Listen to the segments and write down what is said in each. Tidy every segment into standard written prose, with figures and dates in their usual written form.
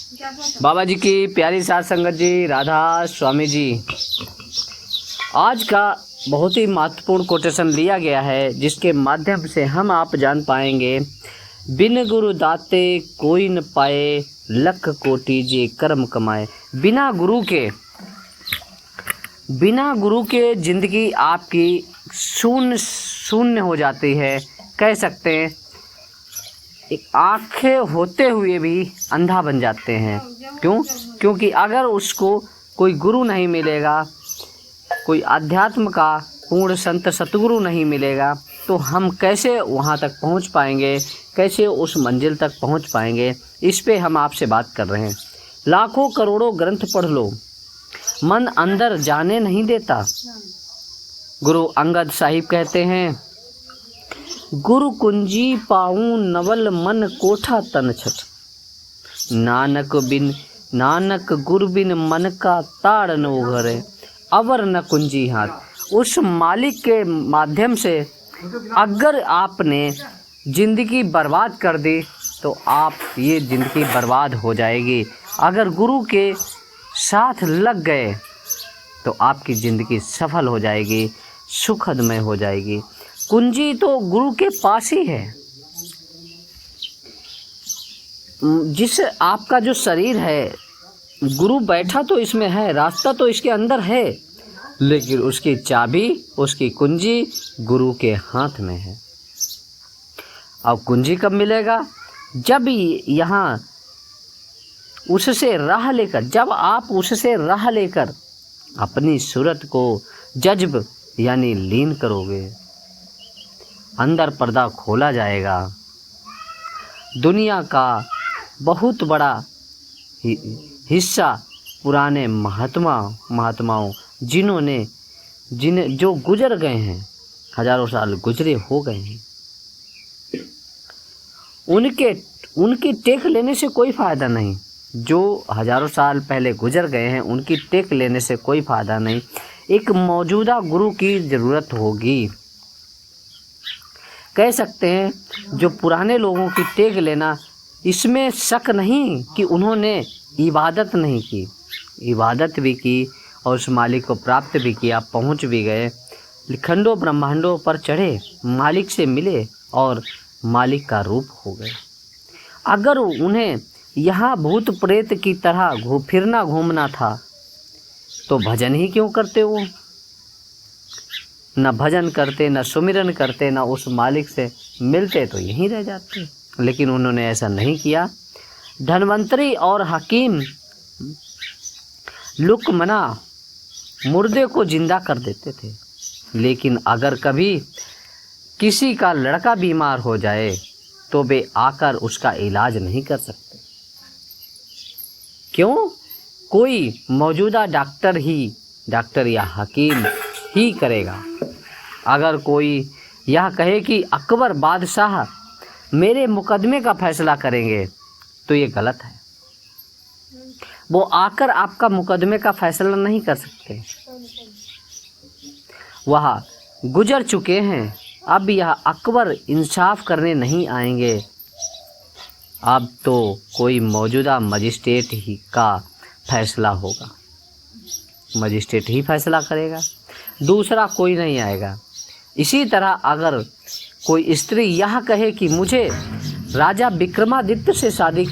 बाबा जी की प्यारी साध संगत जी, राधा स्वामी जी, आज का बहुत ही महत्वपूर्ण कोटेशन लिया गया है जिसके माध्यम से हम आप जान पाएंगे, बिन गुरु दाते कोई न पाए, लख कोटि जे कर्म कमाए। बिना गुरु के जिंदगी आपकी शून्य हो जाती है। कह सकते हैं एक आंखें होते हुए भी अंधा बन जाते हैं। क्यों? क्योंकि अगर उसको कोई गुरु नहीं मिलेगा, कोई अध्यात्म का पूर्ण संत सतगुरु नहीं मिलेगा, तो हम कैसे वहाँ तक पहुँच पाएंगे, कैसे उस मंजिल तक पहुँच पाएंगे। इस पे हम आपसे बात कर रहे हैं। लाखों करोड़ों ग्रंथ पढ़ लो, मन अंदर जाने नहीं देता। गुरु अंगद साहिब कहते हैं, गुरु कुंजी पाऊं नवल मन कोठा तन छठ, नानक गुरु बिन मन का ताड़ न उघरे, अवर न कुंजी हाथ। उस मालिक के माध्यम से अगर आपने जिंदगी बर्बाद कर दी तो आप ये जिंदगी बर्बाद हो जाएगी। अगर गुरु के साथ लग गए तो आपकी ज़िंदगी सफल हो जाएगी, सुखदमय हो जाएगी। कुंजी तो गुरु के पास ही है। जिस आपका जो शरीर है, गुरु बैठा तो इसमें है, रास्ता तो इसके अंदर है, लेकिन उसकी चाबी, उसकी कुंजी गुरु के हाथ में है। अब कुंजी कब मिलेगा? जब यहाँ उससे राह लेकर, जब आप उससे राह लेकर अपनी सूरत को जज्ब यानी लीन करोगे, अंदर पर्दा खोला जाएगा। दुनिया का बहुत बड़ा हिस्सा पुराने महात्माओं जो गुजर गए हैं, हजारों साल गुजरे हो गए हैं, उनकी टेक लेने से कोई फ़ायदा नहीं। जो हजारों साल पहले गुजर गए हैं उनकी टेक लेने से कोई फ़ायदा नहीं। एक मौजूदा गुरु की ज़रूरत होगी। कह सकते हैं जो पुराने लोगों की टेक लेना, इसमें शक नहीं कि उन्होंने इबादत नहीं की, इबादत भी की और उस मालिक को प्राप्त भी किया, पहुंच भी गए, खंडों ब्रह्मांडों पर चढ़े, मालिक से मिले और मालिक का रूप हो गए। अगर उन्हें यहाँ भूत प्रेत की तरह फिरना घूमना था तो भजन ही क्यों करते? वो न भजन करते, न सुमिरन करते, न उस मालिक से मिलते, तो यहीं रह जाते। लेकिन उन्होंने ऐसा नहीं किया। धन्वंतरी और हकीम लुकमना मुर्दे को जिंदा कर देते थे, लेकिन अगर कभी किसी का लड़का बीमार हो जाए तो वे आकर उसका इलाज नहीं कर सकते। क्यों? कोई मौजूदा डॉक्टर या हकीम ही करेगा। अगर कोई यह कहे कि अकबर बादशाह मेरे मुकदमे का फैसला करेंगे तो ये गलत है। वो आकर आपका मुकदमे का फैसला नहीं कर सकते। वह गुजर चुके हैं। अब यह अकबर इंसाफ करने नहीं आएंगे। अब तो कोई मौजूदा मजिस्ट्रेट ही का फैसला होगा, मजिस्ट्रेट ही फैसला करेगा, दूसरा कोई नहीं आएगा। इसी तरह अगर कोई स्त्री यह कहे कि मुझे राजा विक्रमादित्य से शादी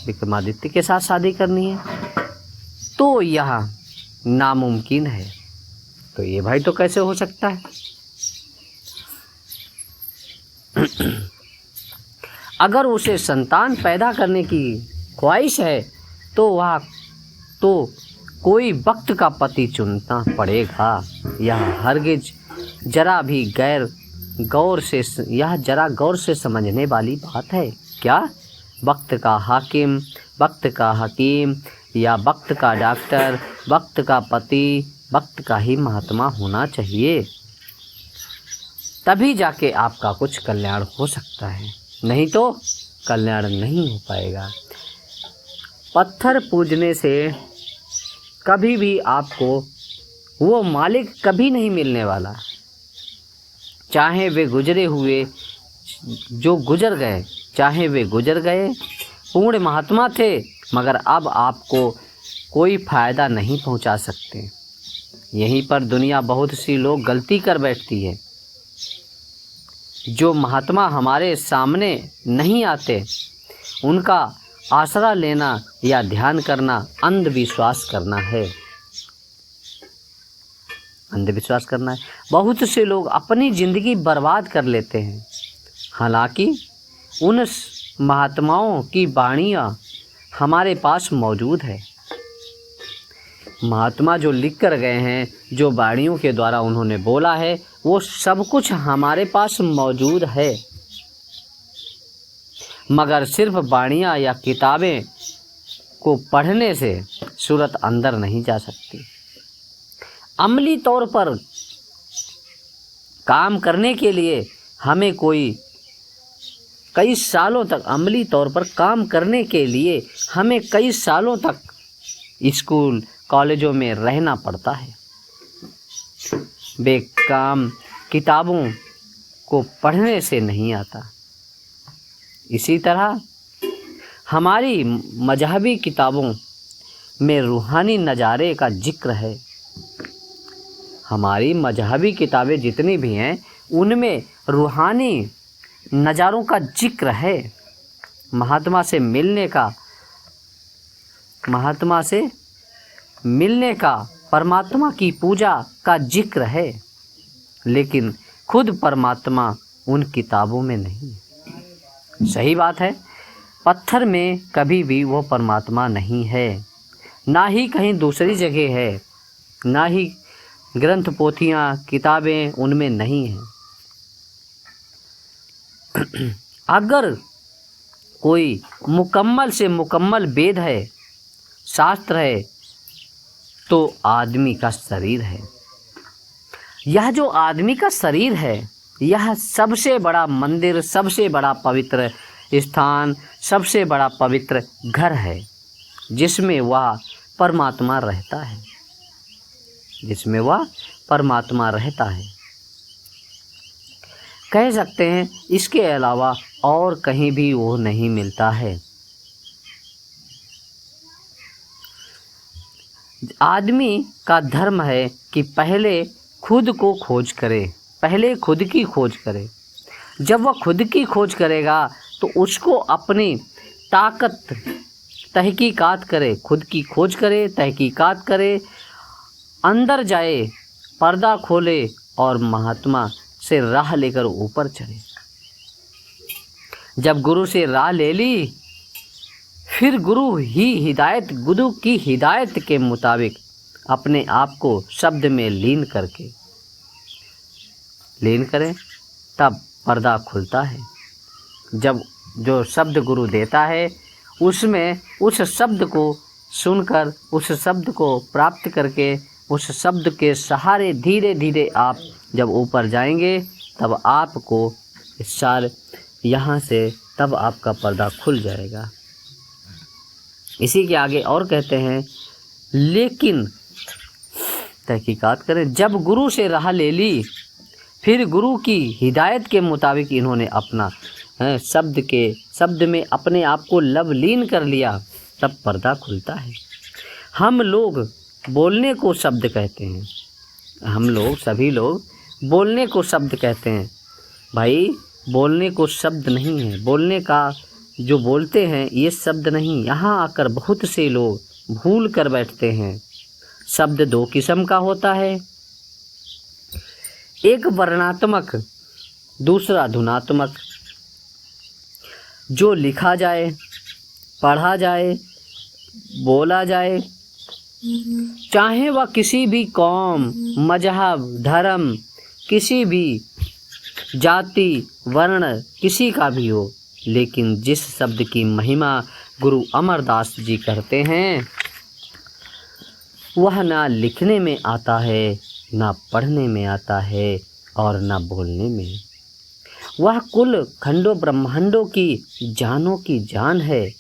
विक्रमादित्य के साथ शादी करनी है, तो यह नामुमकिन है। तो ये भाई तो कैसे हो सकता है? अगर उसे संतान पैदा करने की ख्वाहिश है तो कोई वक्त का पति चुनना पड़ेगा। यह हरगिज जरा गौर से समझने वाली बात है। क्या? वक्त का हकीम या वक्त का डॉक्टर, वक्त का पति, वक्त का ही महात्मा होना चाहिए, तभी जाके आपका कुछ कल्याण हो सकता है, नहीं तो कल्याण नहीं हो पाएगा। पत्थर पूजने से कभी भी आपको वो मालिक कभी नहीं मिलने वाला। चाहे वे गुजरे हुए जो गुजर गए, चाहे वे गुजर गए पूर्ण महात्मा थे, मगर अब आपको कोई फ़ायदा नहीं पहुंचा सकते। यहीं पर दुनिया बहुत सी लोग गलती कर बैठती है। जो महात्मा हमारे सामने नहीं आते, उनका आसरा लेना या ध्यान करना अंधविश्वास करना है। अंधविश्वास करना है। बहुत से लोग अपनी ज़िंदगी बर्बाद कर लेते हैं, हालांकि उन महात्माओं की वाणियाँ हमारे पास मौजूद है। महात्मा जो लिख कर गए हैं, जो वाणियों के द्वारा उन्होंने बोला है, वो सब कुछ हमारे पास मौजूद है, मगर सिर्फ वाणियाँ या किताबें को पढ़ने से सूरत अंदर नहीं जा सकती। अमली तौर पर काम करने के लिए हमें कई सालों तक स्कूल कॉलेजों में रहना पड़ता है। बेकाम किताबों को पढ़ने से नहीं आता। इसी तरह हमारी मजहबी किताबों में रूहानी नज़ारे का जिक्र है। हमारी मजहबी किताबें जितनी भी हैं, उनमें रूहानी नज़ारों का जिक्र है। महात्मा से मिलने का परमात्मा की पूजा का जिक्र है, लेकिन खुद परमात्मा उन किताबों में नहीं है। सही बात है, पत्थर में कभी भी वो परमात्मा नहीं है, ना ही कहीं दूसरी जगह है, ना ही ग्रंथ पोथियाँ किताबें उनमें नहीं हैं। अगर कोई मुकम्मल से मुकम्मल वेद है, शास्त्र है, तो आदमी का शरीर है। यह जो आदमी का शरीर है, यह सबसे बड़ा मंदिर, सबसे बड़ा पवित्र स्थान, सबसे बड़ा पवित्र घर है, जिसमें वह परमात्मा रहता है, कह सकते हैं इसके अलावा और कहीं भी वो नहीं मिलता है। आदमी का धर्म है कि पहले खुद की खोज करे। जब वह खुद की खोज करेगा तो उसको अपनी ताकत तहकीकात करे, खुद की खोज करे, तहकीकात करे, अंदर जाए, पर्दा खोले और महात्मा से राह लेकर ऊपर चढ़े। जब गुरु से राह ले ली, फिर गुरु की हिदायत के मुताबिक अपने आप को शब्द में लीन करें, तब पर्दा खुलता है। जब जो शब्द गुरु देता है, उसमें उस शब्द को सुनकर, उस शब्द को प्राप्त करके, उस शब्द के सहारे धीरे धीरे आप जब ऊपर जाएंगे, तब आपको यहाँ से तब आपका पर्दा खुल जाएगा। इसी के आगे और कहते हैं, लेकिन तहकीकात करें। जब गुरु से राह ले ली, फिर गुरु की हिदायत के मुताबिक इन्होंने अपना शब्द में अपने आप को लवलीन कर लिया, तब पर्दा खुलता है। हम लोग बोलने को शब्द कहते हैं, सभी लोग बोलने को शब्द कहते हैं। भाई, बोलने को शब्द नहीं है, बोलने का जो बोलते हैं ये शब्द नहीं। यहाँ आकर बहुत से लोग भूल कर बैठते हैं। शब्द दो किस्म का होता है, एक वर्णात्मक, दूसरा धुनात्मक। जो लिखा जाए, पढ़ा जाए, बोला जाए, चाहे वह किसी भी कौम, मजहब, धर्म, किसी भी जाति, वर्ण, किसी का भी हो, लेकिन जिस शब्द की महिमा गुरु अमरदास जी करते हैं, वह ना लिखने में आता है, ना पढ़ने में आता है और ना बोलने में। वह कुल खंडों ब्रह्मांडों की जानों की जान है।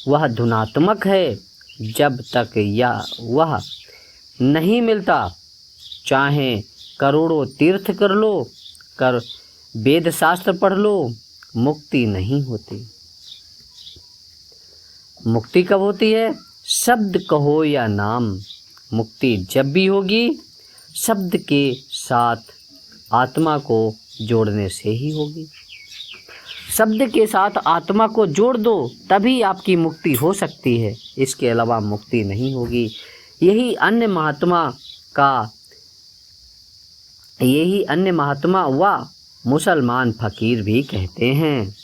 वह धुनात्मक है। जब तक वह नहीं मिलता, चाहे करोड़ों तीर्थ कर लो, वेद शास्त्र पढ़ लो, मुक्ति नहीं होती। मुक्ति कब होती है? शब्द कहो या नाम, मुक्ति जब भी होगी शब्द के साथ आत्मा को जोड़ने से ही होगी। शब्द के साथ आत्मा को जोड़ दो तभी आपकी मुक्ति हो सकती है, इसके अलावा मुक्ति नहीं होगी। यही अन्य महात्मा व मुसलमान फकीर भी कहते हैं।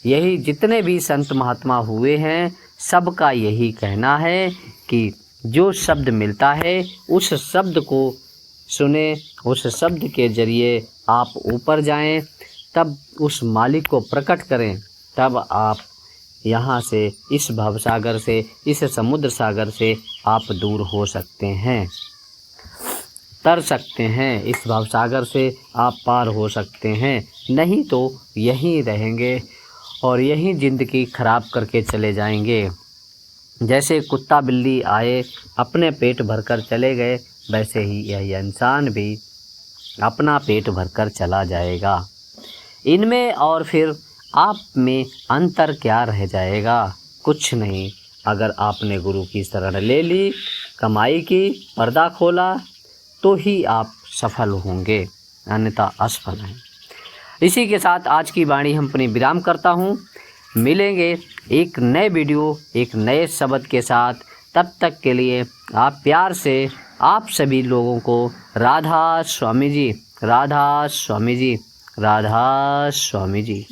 यही जितने भी संत महात्मा हुए हैं सबका यही कहना है कि जो शब्द मिलता है उस शब्द को सुने, उस शब्द के जरिए आप ऊपर जाएं, तब उस मालिक को प्रकट करें, तब आप यहाँ से इस भवसागर से, इस समुद्र सागर से आप दूर हो सकते हैं, तर सकते हैं। इस भवसागर से आप पार हो सकते हैं, नहीं तो यहीं रहेंगे और यहीं ज़िंदगी खराब करके चले जाएंगे। जैसे कुत्ता बिल्ली आए अपने पेट भरकर चले गए, वैसे ही यह इंसान भी अपना पेट भरकर चला जाएगा। इनमें और फिर आप में अंतर क्या रह जाएगा? कुछ नहीं। अगर आपने गुरु की शरण ले ली, कमाई की, पर्दा खोला, तो ही आप सफल होंगे, अन्यथा असफल हैं। इसी के साथ आज की वाणी हम अपनी विराम करता हूँ। मिलेंगे एक नए वीडियो, एक नए शब्द के साथ। तब तक के लिए आप प्यार से आप सभी लोगों को राधा स्वामी जी, राधा स्वामी जी, राधा स्वामी जी।